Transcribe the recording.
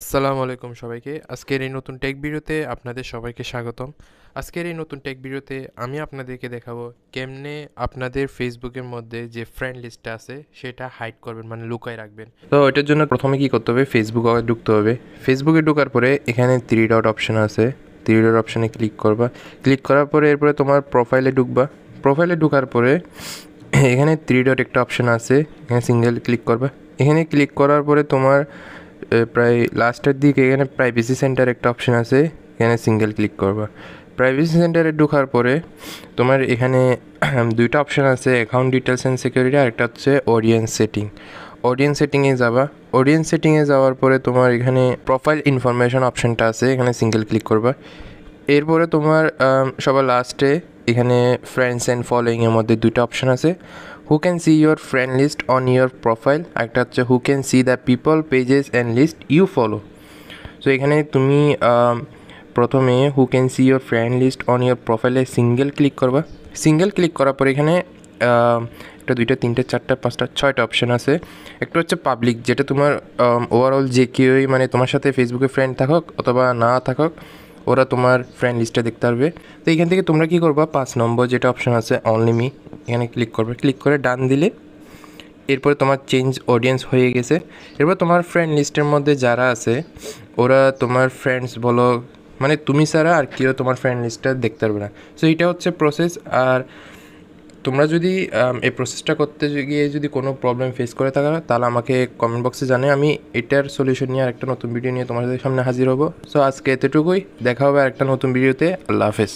আসসালামু আলাইকুম সবাইকে। আজকের এই নতুন টেক ভিডিওতে আপনাদের সবাইকে স্বাগতম। আজকের এই নতুন টেক ভিডিওতে আমি আপনাদেরকে দেখাবো কেমনে আপনাদের ফেসবুকের মধ্যে যে ফ্রেন্ড লিস্টটা আছে সেটা হাইড করবেন, মানে লুকায় রাখবেন। তো এটার জন্য প্রথমে কি করতে হবে, ফেসবুকে ঢুকতে হবে। ফেসবুকে ঢোকার পরে এখানে 3 ডট অপশন আছে, 3 ডট অপশনে ক্লিক করবা। ক্লিক করার পরে এরপরে তোমার প্রোফাইলে ঢুকবা। প্রোফাইলে ঢোকার পরে এখানে 3 ডট একটা অপশন আছে, এখানে সিঙ্গেল ক্লিক করবা। এখানে ক্লিক করার পরে তোমার প্রায় লাস্টের দিকে এখানে প্রাইভেসি সেন্টার একটা অপশন আছে, এখানে সিঙ্গেল ক্লিক করবা। প্রাইভেসি সেন্টারে ঢোকার পরে তোমার এখানে দুইটা অপশন আছে, অ্যাকাউন্ট ডিটেলস অ্যান্ড সিকিউরিটি, আর একটা হচ্ছে অডিয়েন্স সেটিং। অডিয়েন্স সেটিংয়ে যাবা। অডিয়েন্স সেটিংয়ে যাওয়ার পরে তোমার এখানে প্রোফাইল ইনফরমেশন অপশনটা আছে, এখানে সিঙ্গেল ক্লিক করবা। এরপরে তোমার সবার লাস্টে এখানে ফ্রেন্ডস অ্যান্ড ফলোয়িংয়ের মধ্যে দুইটা অপশন আছে, who can see your friend list on your profile, একটা হচ্ছে who can see the people pages and list you follow. So এখানে তুমি প্রথমে who can see your friend list on your প্রোফাইলে single click করবা। Single click করার পর এখানে একটা দুইটা তিনটে চারটা পাঁচটা ছয়টা অপশান আছে। একটা হচ্ছে পাবলিক, যেটা তোমার ওভারঅল যে কেউই, মানে তোমার সাথে ফেসবুকে ফ্রেন্ড থাকুক অথবা না থাকুক, ওরা তোমার ফ্রেন্ড লিস্টটা দেখতে পারবে। তো এখান থেকে তোমরা কী করবা, 5 নম্বর যেটা অপশান আছে অনলি মি, এখানে ক্লিক করবে। ক্লিক করে ডান দিলে এরপরে তোমার চেঞ্জ অডিয়েন্স হয়ে গেছে। এরপর তোমার ফ্রেন্ড লিস্টের মধ্যে যারা আছে ওরা তোমার ফ্রেন্ডস বলো, মানে তুমি ছাড়া আর কেউ তোমার ফ্রেন্ড লিস্টটা দেখতে পারবে না। সো এটা হচ্ছে প্রসেস। আর তোমরা যদি এই প্রসেসটা করতে গিয়ে যদি কোনো প্রবলেম ফেস করে থাকো তাহলে আমাকে কমেন্ট বক্সে জানাই, আমি এটার সলিউশন নিয়ে আরেকটা নতুন ভিডিও নিয়ে তোমাদের সামনে হাজির হব। সো আজকে এতটুকুই, দেখা হবে আরেকটা নতুন ভিডিওতে। আল্লাহ হাফেজ।